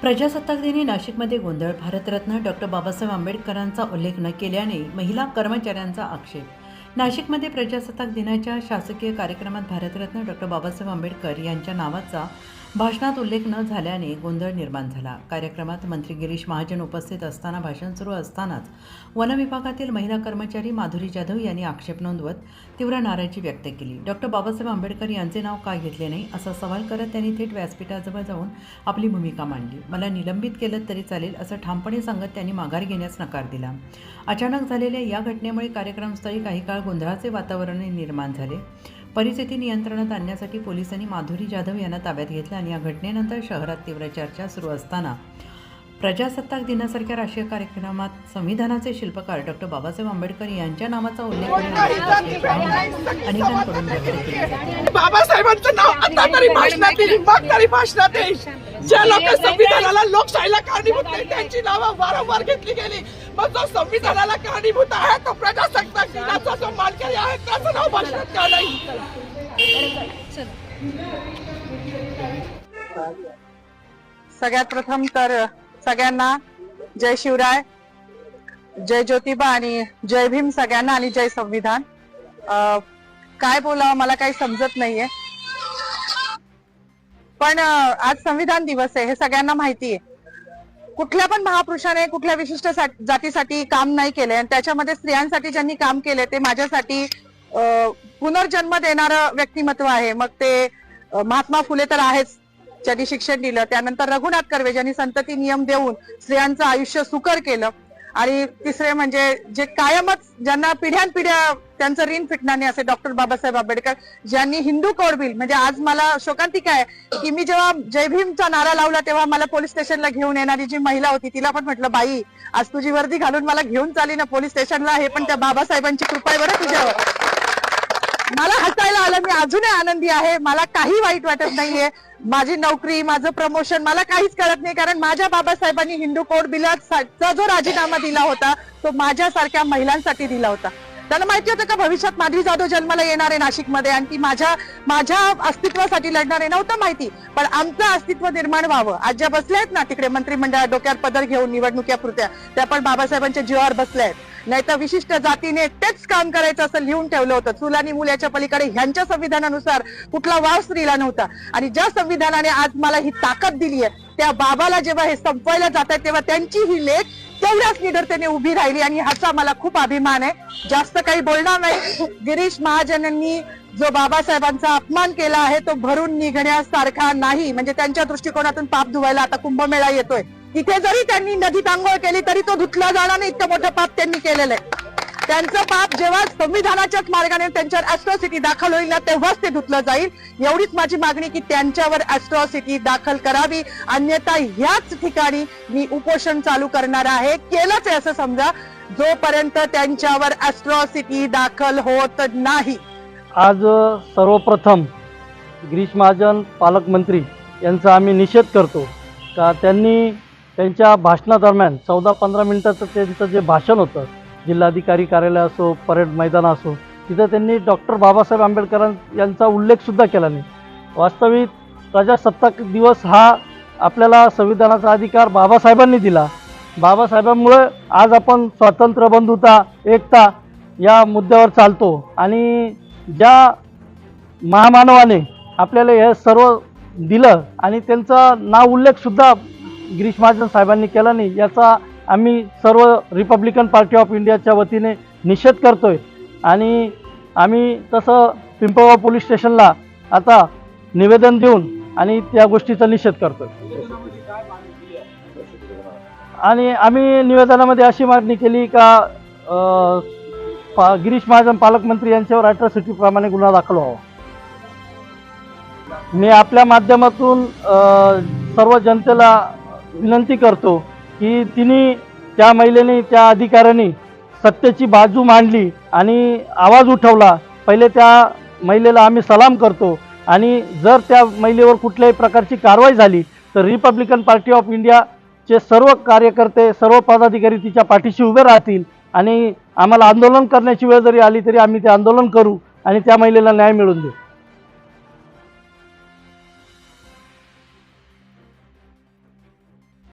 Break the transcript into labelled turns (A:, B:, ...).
A: प्रजासत्ताक दिनी नाशिकमध्ये गोंधळ. भारतरत्न डॉक्टर बाबासाहेब आंबेडकरांचा उल्लेख न केल्याने महिला कर्मचाऱ्यांचा आक्षेप. नाशिकमध्ये प्रजासत्ताक दिनाच्या शासकीय कार्यक्रमात भारतरत्न डॉक्टर बाबासाहेब आंबेडकर यांच्या नावाचा भाषणात उल्लेख न झाल्याने गोंधळ निर्माण झाला. कार्यक्रमात मंत्री गिरीश महाजन उपस्थित असताना भाषण सुरू असतानाच वन विभागातील महिला कर्मचारी माधुरी जाधव यांनी आक्षेप नोंदवत तीव्र नाराजी व्यक्त केली. डॉक्टर बाबासाहेब आंबेडकर यांचे नाव का घेतले नाही असा सवाल करत त्यांनी थेट व्यासपीठाजवळ जाऊन आपली भूमिका मांडली. मला निलंबित केलं तरी चालेल असं ठामपणे सांगत त्यांनी माघार घेण्यास नकार दिला. अचानक झालेल्या या घटनेमुळे कार्यक्रमस्थळी काही काळ गोंधळाचे वातावरण निर्माण झाले. परिस्थिती नियंत्रणात आणण्यासाठी पोलिसांनी माधुरी जाधव यांना ताब्यात घेतलं आणि या घटनेनंतर शहरात तीव्र चर्चा सुरू असताना प्रजासत्ताक दिनासारख्या राष्ट्रीय कार्यक्रमात संविधानाचे शिल्पकार डॉक्टर बाबासाहेब आंबेडकर यांच्या नावाचा उल्लेख अनेकांकडून व्यक्त केला जातो.
B: बाबासाहेबांचं नाव आता तरी भाषणात येईल, मग तरी भाषणात येईल. ज्या लोक संविधानाला लोकशाहीला कारणीभूत नाही त्यांची नावं वारंवार घेतली गेली, मग जो संविधानाला कारणीभूत आहे तो प्रजासत्ताक दिनाचा जो मानकरी आहे त्याचं नाव भाषणात का नाही?
C: सगळ्यात प्रथम तर सगळ्यांना जय शिवराय, जय ज्योतिबा आणि जय भीम सगळ्यांना आणि जय संविधान. काय बोलावं मला काही समजत नाहीये, पण आज संविधान दिवस आहे हे सगळ्यांना माहिती आहे. कुठल्या पण महापुरुषाने कुठल्या विशिष्ट जातीसाठी काम नाही केले आणि त्याच्यामध्ये स्त्रियांसाठी ज्यांनी काम केले ते माझ्यासाठी पुनर्जन्म देणारं व्यक्तिमत्व आहे. मग ते महात्मा फुले तर आहेच, ज्यांनी शिक्षण दिलं. त्यानंतर रघुनाथ कर्वे ज्यांनी संतती नियम देऊन स्त्रियांचं आयुष्य सुकर केलं. आणि तिसरे म्हणजे जे कायमच ज्यांना पिढ्यानपिढ्या त्यांचं ऋण फिटणार नाही असे डॉक्टर बाबासाहेब आंबेडकर, ज्यांनी हिंदू कोड बिल, म्हणजे आज मला शोकांतिका आहे की मी जेव्हा जय भीमचा नारा लावला तेव्हा मला पोलीस स्टेशनला घेऊन येणारी जी महिला होती तिला पण म्हटलं, बाई आज तुझी वर्दी घालून मला घेऊन चाली ना पोलीस स्टेशनला, हे पण त्या बाबासाहेबांची कृपा आहे बरं तुझ्यावर. मला हसायला आलं, मी अजूनही आनंदी आहे, मला काही वाईट वाटत नाहीये. माझी नोकरी, माझं प्रमोशन मला काहीच कळत नाही, कारण माझ्या बाबासाहेबांनी हिंदू कोड बिलाचा जो राजीनामा दिला होता तो माझ्यासारख्या महिलांसाठी दिला होता. त्यांना माहिती होतं का भविष्यात माधुरी जाधव जन्माला येणार आहे नाशिकमध्ये आणि ती माझ्या अस्तित्वासाठी लढणार आहे? नव्हतं माहिती, पण आमचं अस्तित्व निर्माण व्हावं. आज ज्या बसल्या आहेत ना तिकडे मंत्रिमंडळात डोक्यावर पदर घेऊन निवडणुकीपुरत्या, त्या पण बाबासाहेबांच्या जीवावर बसल्या आहेत. नाही तर विशिष्ट जातीने तेच काम करायचं असं लिहून ठेवलं होतं. चूल आणि मूल याच्या पलीकडे ह्यांच्या संविधानानुसार कुठला वाव स्त्रीला नव्हता. आणि ज्या संविधानाने आज मला ही ताकद दिली आहे त्या बाबाला जेव्हा हे संपवायला जात आहे तेव्हा त्यांची ही लेख तेवढ्याच निडरतेने उभी राहिली आणि ह्याचा मला खूप अभिमान आहे. जास्त काही बोलणार नाही. गिरीश महाजनांनी जो बाबासाहेबांचा अपमान केला आहे तो भरून निघण्यासारखा नाही. म्हणजे त्यांच्या दृष्टिकोनातून पाप धुवायला आता कुंभमेळा येतोय, तिथे जरी त्यांनी नदीत आंघोळ केली तरी तो धुतला जाणार नाही, इतकं मोठं पाप त्यांनी केलेलं आहे. त्यांचं पाप जेव्हा संविधानाच्याच मार्गाने त्यांच्यावर ॲट्रॉसिटी दाखल होईल ना तेव्हाच ते धुतलं जाईल. एवढीच माझी मागणी की त्यांच्यावर ॲट्रॉसिटी दाखल करावी, अन्यथा ह्याच ठिकाणी मी उपोषण चालू करणार आहे. केलंच आहे असं समजा, जोपर्यंत त्यांच्यावर ॲट्रॉसिटी दाखल होत नाही.
D: आज सर्वप्रथम गिरीश महाजन पालकमंत्री यांचा आम्ही निषेध करतो का त्यांनी त्यांच्या भाषणादरम्यान 14-15 मिनिटाचं त्यांचं जे भाषण होतं, जिल्हाधिकारी कार्यालय असो, परेड मैदान असो, तिथं त्यांनी डॉक्टर बाबासाहेब आंबेडकर यांचा उल्लेखसुद्धा केला नाही. वास्तविक प्रजासत्ताक दिवस हा आपल्याला संविधानाचा अधिकार बाबासाहेबांनी दिला. बाबासाहेबांमुळे आज आपण स्वातंत्र्य, बंधुता, एकता या मुद्द्यावर चालतो. आणि ज्या महामानवाने आपल्याला हे सर्व दिलं आणि त्यांचा नाव उल्लेखसुद्धा गिरीश महाजन साहेबांनी केला नाही, याचा आम्ही सर्व रिपब्लिकन पार्टी ऑफ इंडियाच्या वतीने निषेध करतोय. आणि आम्ही तसं पिंपळगाव पोलीस स्टेशनला आता निवेदन देऊन आणि त्या गोष्टीचा निषेध करतोय. आणि आम्ही निवेदनामध्ये अशी मागणी केली का गिरीश महाजन पालकमंत्री यांच्यावर ॲट्रॉसिटी प्रमाणे गुन्हा दाखल व्हावा. मी आपल्या माध्यमातून सर्व जनतेला विनंती करतो की तिने, त्या महिलेने, त्या अधिकाऱ्यांनी सत्तेची बाजू मांडली आणि आवाज उठवला. पहिले त्या महिलेला आम्ही सलाम करतो आणि जर त्या महिलेवर कुठल्याही प्रकारची कारवाई झाली तर रिपब्लिकन पार्टी ऑफ इंडियाचे सर्व कार्यकर्ते, सर्व पदाधिकारी तिच्या पाठीशी उभे राहतील आणि आम्हाला आंदोलन करण्याची वेळ जरी आली तरी आम्ही ते आंदोलन करू आणि त्या महिलेला न्याय मिळवून देऊ.